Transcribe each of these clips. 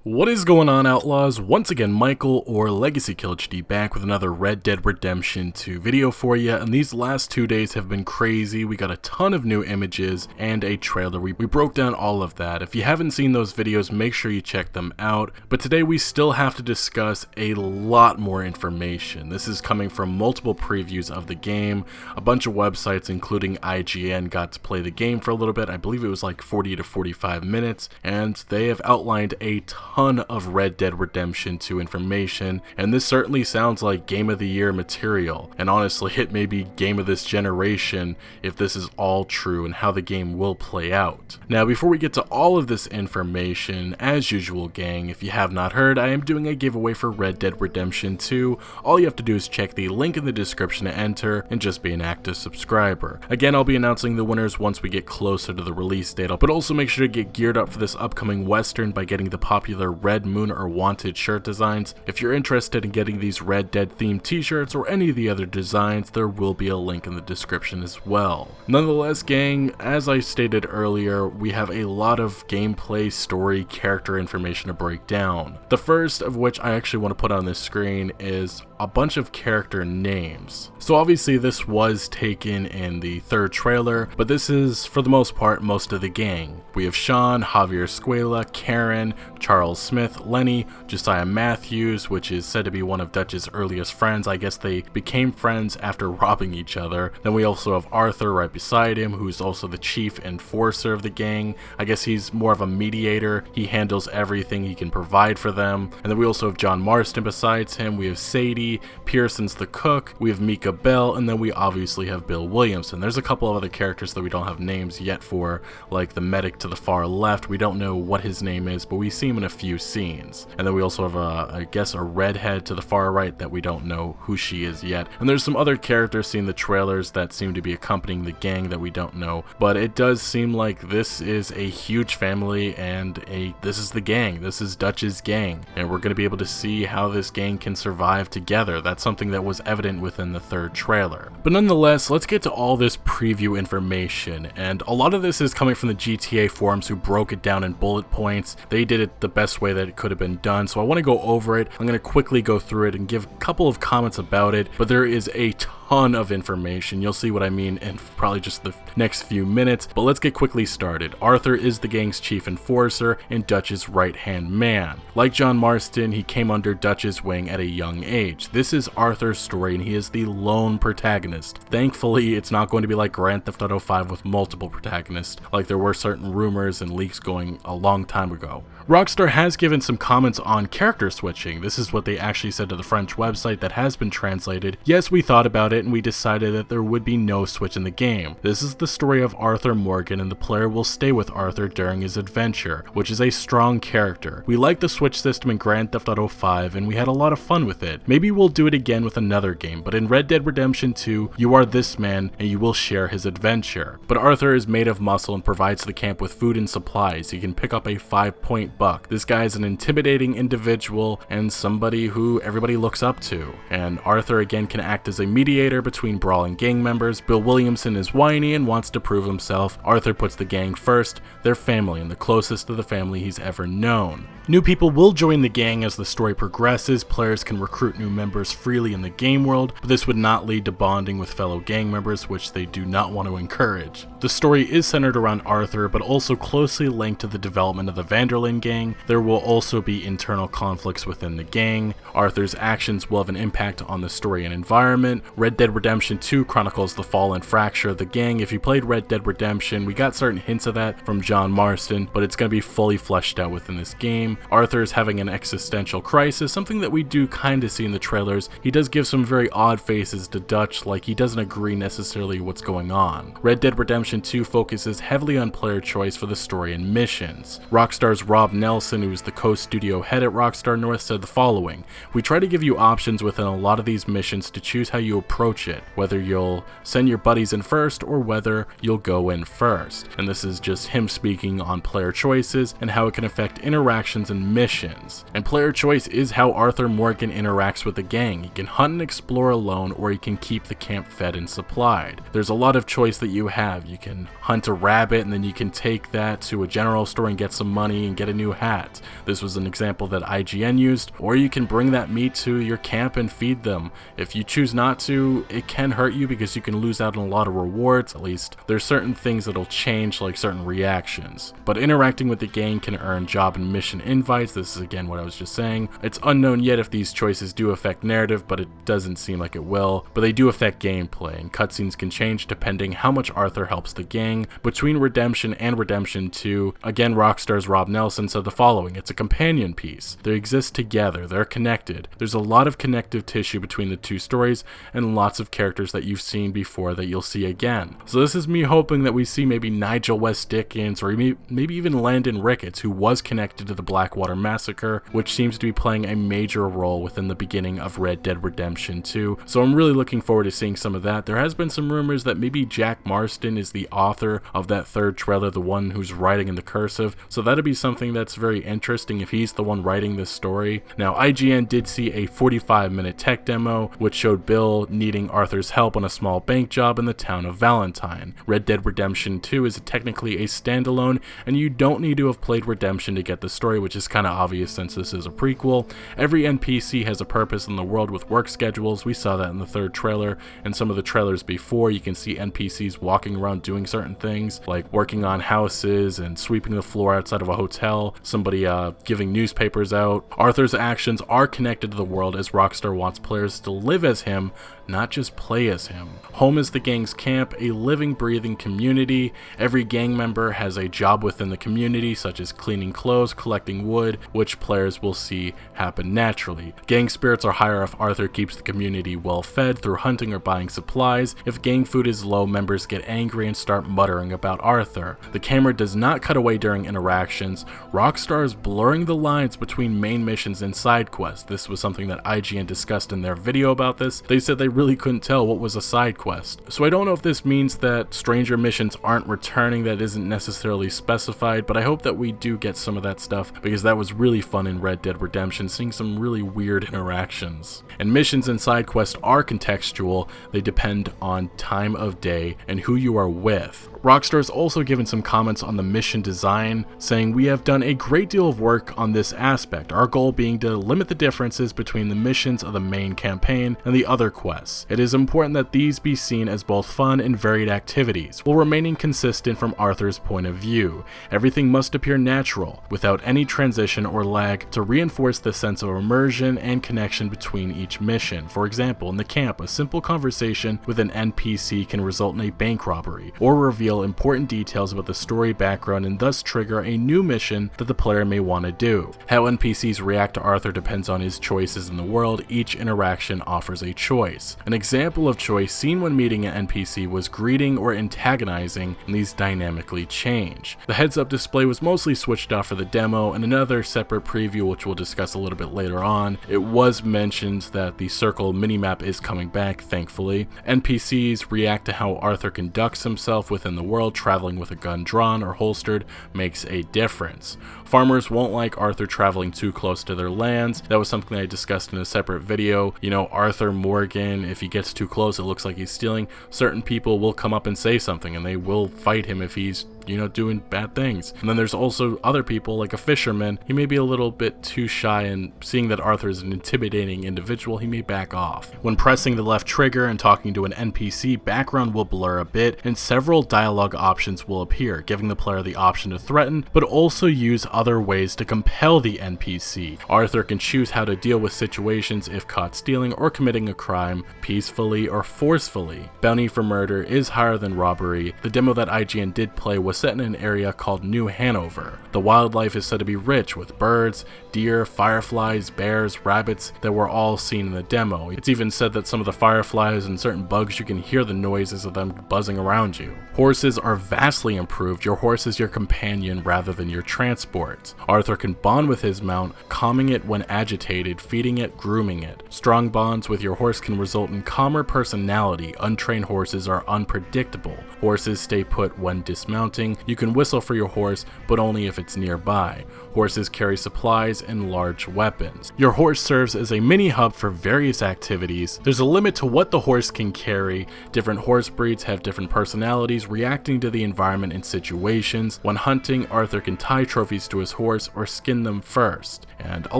What is going on, Outlaws? Once again, Michael or Legacy Kill HD back with another Red Dead Redemption 2 video for you, and these last 2 days have been crazy. We got a ton of new images and a trailer. We broke down all of that. If you haven't seen those videos, make sure you check them out. But today we still have to discuss a lot more information. This is coming from multiple previews of the game. A bunch of websites, including IGN, got to play the game for a little bit. I believe it was like 40 to 45 minutes, and they have outlined a ton of Red Dead Redemption 2 information, and this certainly sounds like Game of the Year material, and honestly it may be Game of this generation if this is all true and how the game will play out. Now, before we get to all of this information, as usual gang, if you have not heard, I am doing a giveaway for Red Dead Redemption 2. All you have to do is check the link in the description to enter and just be an active subscriber. Again, I'll be announcing the winners once we get closer to the release date, but also make sure to get geared up for this upcoming Western by getting the popular Red Moon or Wanted shirt designs. If you're interested in getting these Red Dead themed t-shirts or any of the other designs, there will be a link in the description as well. Nonetheless, gang, as I stated earlier, we have a lot of gameplay, story, character information to break down. The first of which I actually want to put on this screen is a bunch of character names. So obviously this was taken in the third trailer, but this is, for the most part, most of the gang. We have Sean, Javier Escuela, Karen, Charles Smith, Lenny, Josiah Matthews, which is said to be one of Dutch's earliest friends. I guess they became friends after robbing each other. Then we also have Arthur right beside him, who's also the chief enforcer of the gang. I guess he's more of a mediator. He handles everything, he can provide for them. And then we also have John Marston besides him. We have Sadie, Pearson's the cook, we have Mika Bell, and then we obviously have Bill Williamson. There's a couple of other characters that we don't have names yet for, like the medic to the far left. We don't know what his name is, but we see him in a few scenes. And then we also have I guess a redhead to the far right that we don't know who she is yet. And there's some other characters seen in the trailers that seem to be accompanying the gang that we don't know. But it does seem like this is a huge family, and this is the gang. This is Dutch's gang, and we're going to be able to see how this gang can survive together. That's something that was evident within the third trailer. But nonetheless, let's get to all this preview information, and a lot of this is coming from the GTA forums who broke it down in bullet points. They did it the best way that it could have been done, so I want to go over it. I'm going to quickly go through it and give a couple of comments about it, but there is a ton of information. You'll see what I mean in probably just the next few minutes, but let's get quickly started. Arthur is the gang's chief enforcer and Dutch's right-hand man. Like John Marston, he came under Dutch's wing at a young age. This is Arthur's story, and he is the lone protagonist. Thankfully, it's not going to be like Grand Theft Auto 5 with multiple protagonists, like there were certain rumors and leaks going a long time ago. Rockstar has given some comments on character switching. This is what they actually said to the French website that has been translated. Yes, we thought about it and we decided that there would be no switch in the game. This is the story of Arthur Morgan, and the player will stay with Arthur during his adventure, which is a strong character. We like the switch system in Grand Theft Auto 5 and we had a lot of fun with it. Maybe we'll do it again with another game, but in Red Dead Redemption 2, you are this man and you will share his adventure. But Arthur is made of muscle and provides the camp with food and supplies. He can pick up a 5-point buck. This guy is an intimidating individual and somebody who everybody looks up to. And Arthur again can act as a mediator between brawling gang members. Bill Williamson is whiny and wants to prove himself. Arthur puts the gang first, their family, and the closest to the family he's ever known. New people will join the gang as the story progresses. Players can recruit new members freely in the game world, but this would not lead to bonding with fellow gang members, which they do not want to encourage. The story is centered around Arthur, but also closely linked to the development of the Vanderlyn gang. There will also be internal conflicts within the gang. Arthur's actions will have an impact on the story and environment. Red Dead Redemption 2 chronicles the fall and fracture of the gang. If you played Red Dead Redemption, we got certain hints of that from John Marston, but it's going to be fully fleshed out within this game. Arthur is having an existential crisis, something that we do kind of see in the trailers. He does give some very odd faces to Dutch, like he doesn't agree necessarily what's going on. Red Dead Redemption 2 focuses heavily on player choice for the story and missions. Rockstar's Rob Nelson, who is the co-studio head at Rockstar North, said the following: "We try to give you options within a lot of these missions to choose how you approach it, whether you'll send your buddies in first or whether you'll go in first." And this is just him speaking on player choices and how it can affect interactions and missions. And player choice is how Arthur Morgan interacts with the the gang. You can hunt and explore alone, or you can keep the camp fed and supplied. There's a lot of choice that you have. You can hunt a rabbit and then you can take that to a general store and get some money and get a new hat. This was an example that IGN used. Or you can bring that meat to your camp and feed them. If you choose not to, it can hurt you because you can lose out on a lot of rewards. At least there's certain things that'll change, like certain reactions. But interacting with the gang can earn job and mission invites. This is again what I was just saying. It's unknown yet if these choices do affect narrative, but it doesn't seem like it will. But they do affect gameplay, and cutscenes can change depending how much Arthur helps the gang. Between Redemption and Redemption 2, again, Rockstar's Rob Nelson said the following: "It's a companion piece. They exist together, they're connected. There's a lot of connective tissue between the two stories, and lots of characters that you've seen before that you'll see again." So this is me hoping that we see maybe Nigel West Dickens, or maybe even Landon Ricketts, who was connected to the Blackwater Massacre, which seems to be playing a major role within the beginning of Red Dead Redemption 2. So I'm really looking forward to seeing some of that. There has been some rumors that maybe Jack Marston is the author of that third trailer, the one who's writing in the cursive. So that'd be something that's very interesting if he's the one writing this story. Now, IGN did see a 45-minute tech demo, which showed Bill needing Arthur's help on a small bank job in the town of Valentine. Red Dead Redemption 2 is technically a standalone, and you don't need to have played Redemption to get the story, which is kind of obvious since this is a prequel. Every NPC has a purpose in the world with work schedules. We saw that in the third trailer, and some of the trailers before. You can see NPCs walking around doing certain things, like working on houses and sweeping the floor outside of a hotel, somebody giving newspapers out. Arthur's actions are connected to the world, as Rockstar wants players to live as him, not just play as him. Home is the gang's camp, a living, breathing community. Every gang member has a job within the community, such as cleaning clothes, collecting wood, which players will see happen naturally. Gang spirits are higher if Arthur keeps the community well fed through hunting or buying supplies. If gang food is low, members get angry and start muttering about Arthur. The camera does not cut away during interactions. Rockstar is blurring the lines between main missions and side quests. This was something that IGN discussed in their video about this. They said they really couldn't tell what was a side quest. So I don't know if this means that stranger missions aren't returning. That isn't necessarily specified, but I hope that we do get some of that stuff, because that was really fun in Red Dead Redemption, seeing some really weird interactions. And missions and side quests are contextual. They depend on time of day and who you are with. Rockstar has also given some comments on the mission design, saying, "We have done a great deal of work on this aspect, our goal being to limit the differences between the missions of the main campaign and the other quests. It is important that these be seen as both fun and varied activities, while remaining consistent from Arthur's point of view. Everything must appear natural, without any transition or lag, to reinforce the sense of immersion and connection between each mission. For example, in the camp, a simple conversation with an NPC can result in a bank robbery, or reveal important details about the story background and thus trigger a new mission that the player may want to do. How NPCs react to Arthur depends on his choices in the world. Each interaction offers a choice. An example of choice seen when meeting an NPC was greeting or antagonizing, and these dynamically change. The heads-up display was mostly switched off for the demo, and another separate preview, which we'll discuss a little bit later on, it was mentioned that the circle minimap is coming back, thankfully. NPCs react to how Arthur conducts himself within the world. Traveling with a gun drawn or holstered makes a difference. Farmers won't like Arthur traveling too close to their lands. That was something I discussed in a separate video. You know, Arthur Morgan, if he gets too close, it looks like he's stealing. Certain people will come up and say something, and they will fight him if he's, you know, doing bad things. And then there's also other people, like a fisherman. He may be a little bit too shy, and seeing that Arthur is an intimidating individual, he may back off. When pressing the left trigger and talking to an NPC, background will blur a bit, and several dialogue options will appear, giving the player the option to threaten, but also use other ways to compel the NPC. Arthur can choose how to deal with situations if caught stealing or committing a crime, peacefully or forcefully. Bounty for murder is higher than robbery. The demo that IGN did play was set in an area called New Hanover. The wildlife is said to be rich, with birds, deer, fireflies, bears, rabbits that were all seen in the demo. It's even said that some of the fireflies and certain bugs, you can hear the noises of them buzzing around you. Horses are vastly improved. Your horse is your companion rather than your transport. Arthur can bond with his mount, calming it when agitated, feeding it, grooming it. Strong bonds with your horse can result in calmer personality. Untrained horses are unpredictable. Horses stay put when dismounted, hunting, you can whistle for your horse, but only if it's nearby. Horses carry supplies and large weapons. Your horse serves as a mini hub for various activities. There's a limit to what the horse can carry. Different horse breeds have different personalities, reacting to the environment and situations. When hunting, Arthur can tie trophies to his horse or skin them first. And a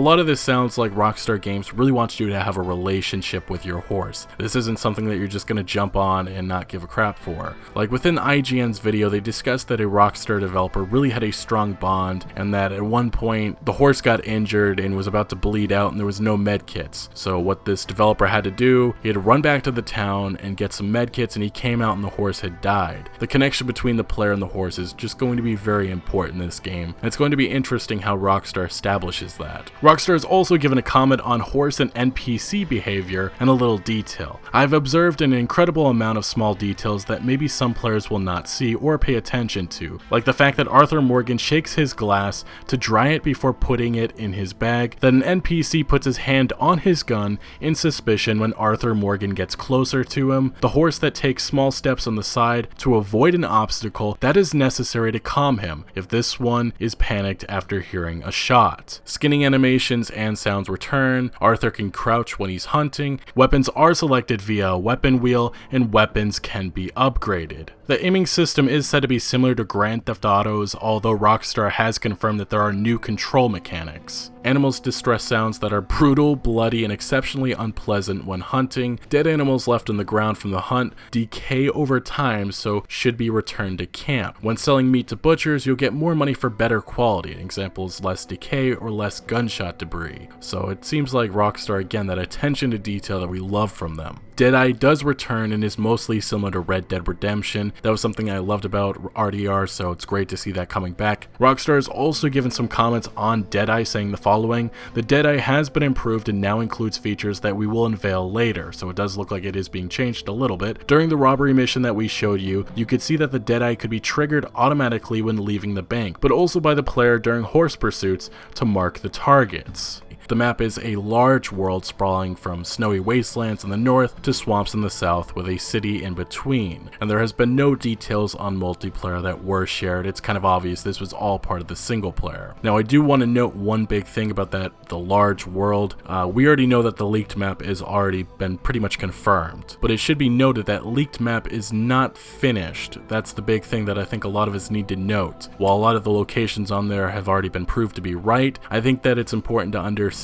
lot of this sounds like Rockstar Games really wants you to have a relationship with your horse. This isn't something that you're just going to jump on and not give a crap for. Like within IGN's video, they discussed that a Rockstar developer really had a strong bond, and that at one point the horse got injured and was about to bleed out and there was no med kits. So what this developer had to do, he had to run back to the town and get some med kits, and he came out and the horse had died. The connection between the player and the horse is just going to be very important in this game, and it's going to be interesting how Rockstar establishes that. Rockstar has also given a comment on horse and NPC behavior and a little detail. I've observed an incredible amount of small details that maybe some players will not see or pay attention to, like the fact that Arthur Morgan shakes his glass to dry it before putting it in his bag, that an NPC puts his hand on his gun in suspicion when Arthur Morgan gets closer to him, the horse that takes small steps on the side to avoid an obstacle that is necessary to calm him if this one is panicked after hearing a shot. Skinning animations and sounds return. Arthur can crouch when he's hunting. Weapons are selected via a weapon wheel, and weapons can be upgraded. The aiming system is said to be similar to Grand Theft Auto's, although Rockstar has confirmed that there are new control mechanics. Animals' distress sounds that are brutal, bloody, and exceptionally unpleasant when hunting. Dead animals left on the ground from the hunt decay over time, so should be returned to camp. When selling meat to butchers, you'll get more money for better quality. An example is less decay or less gunshot debris. So it seems like Rockstar, again, that attention to detail that we love from them. Deadeye does return and is mostly similar to Red Dead Redemption. That was something I loved about RDR, so it's great to see that coming back. Rockstar has also given some comments on Deadeye, saying the following: the Deadeye has been improved and now includes features that we will unveil later, so it does look like it is being changed a little bit. During the robbery mission that we showed you, you could see that the Deadeye could be triggered automatically when leaving the bank, but also by the player during horse pursuits to mark the targets. The map is a large world sprawling from snowy wastelands in the north to swamps in the south with a city in between, and there has been no details on multiplayer that were shared. It's kind of obvious this was all part of the single player. Now I do want to note one big thing about the large world. We already know that the leaked map is already been pretty much confirmed, but it should be noted that leaked map is not finished. That's the big thing that I think a lot of us need to note. While a lot of the locations on there have already been proved to be right, I think that it's important to understand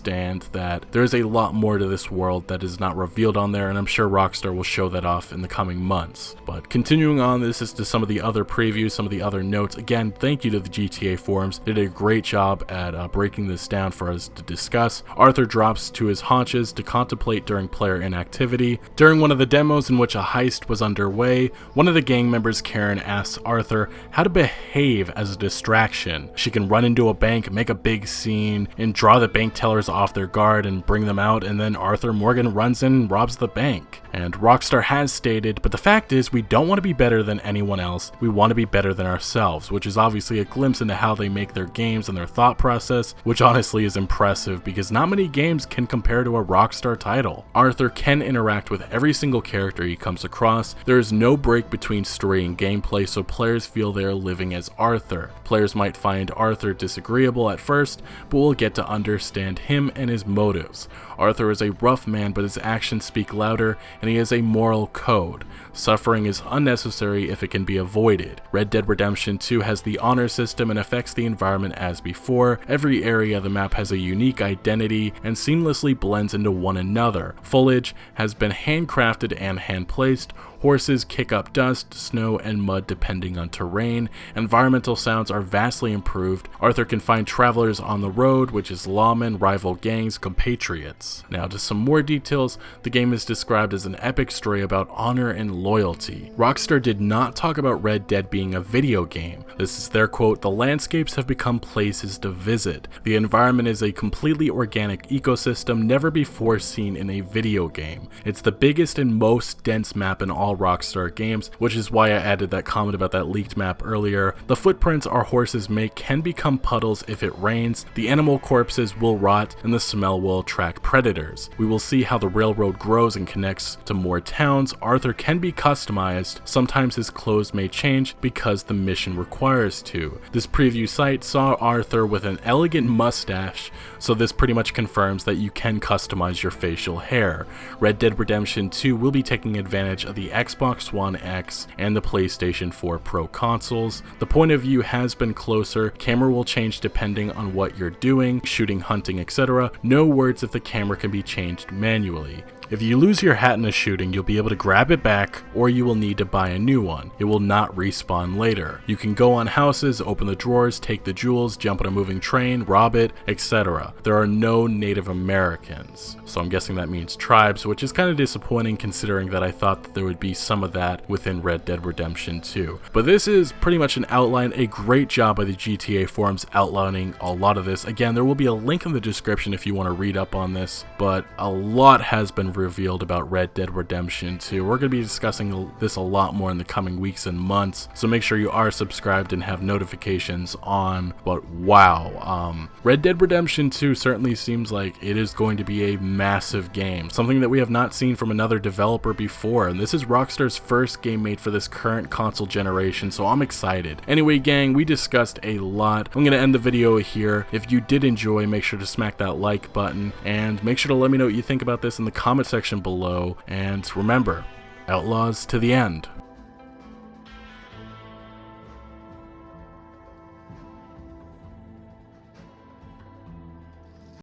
that there's a lot more to this world that is not revealed on there, and I'm sure Rockstar will show that off in the coming months. But continuing on, this is to some of the other previews, some of the other notes. Again, thank you to the GTA forums. They did a great job at breaking this down for us to discuss. Arthur drops to his haunches to contemplate during player inactivity. During one of the demos in which a heist was underway, one of the gang members, Karen, asks Arthur how to behave as a distraction. She can run into a bank, make a big scene, and draw the bank tellers off their guard and bring them out, and then Arthur Morgan runs in and robs the bank. And Rockstar has stated, but the fact is we don't want to be better than anyone else, we want to be better than ourselves, which is obviously a glimpse into how they make their games and their thought process, which honestly is impressive because not many games can compare to a Rockstar title. Arthur can interact with every single character he comes across. There is no break between story and gameplay, so players feel they are living as Arthur. Players might find Arthur disagreeable at first, but will get to understand him and his motives. Arthur is a rough man, but his actions speak louder, and he has a moral code. Suffering is unnecessary if it can be avoided. Red Dead Redemption 2 has the honor system and affects the environment as before. Every area of the map has a unique identity and seamlessly blends into one another. Foliage has been handcrafted and hand-placed. Horses kick up dust, snow, and mud depending on terrain. Environmental sounds are vastly improved. Arthur can find travelers on the road, which is lawmen, rival gangs, compatriots. Now to some more details, the game is described as an epic story about honor and loyalty. Rockstar did not talk about Red Dead being a video game. This is their quote: "The landscapes have become places to visit. The environment is a completely organic ecosystem never before seen in a video game. It's the biggest and most dense map in all Rockstar games," which is why I added that comment about that leaked map earlier. "The footprints our horses make can become puddles if it rains. The animal corpses will rot shot, and the smell will attract predators. We will see how the railroad grows and connects to more towns. Arthur can be customized. Sometimes his clothes may change because the mission requires to. This preview site saw Arthur with an elegant mustache, so this pretty much confirms that you can customize your facial hair. Red Dead Redemption 2 will be taking advantage of the Xbox One X and the PlayStation 4 Pro consoles. The point of view has been closer. Camera will change depending on what you're doing, shooting, hunting, etc. No words if the camera can be changed manually. If you lose your hat in a shooting, you'll be able to grab it back, or you will need to buy a new one. It will not respawn later. You can go on houses, open the drawers, take the jewels, jump on a moving train, rob it, etc. There are no Native Americans, so I'm guessing that means tribes, which is kind of disappointing considering that I thought that there would be some of that within Red Dead Redemption 2. But this is pretty much an outline, a great job by the GTA forums outlining a lot of this. Again, there will be a link in the description if you want to read up on this, but a lot has been revealed about Red Dead Redemption 2. We're going to be discussing this a lot more in the coming weeks and months, so make sure you are subscribed and have notifications on. But wow, Red Dead Redemption 2 certainly seems like it is going to be a massive game, something that we have not seen from another developer before, and this is Rockstar's first game made for this current console generation, so I'm excited. Anyway, gang, we discussed a lot. I'm going to end the video here. If you did enjoy, make sure to smack that like button, and make sure to let me know what you think about this in the comment section below, and remember, Outlaws to the end.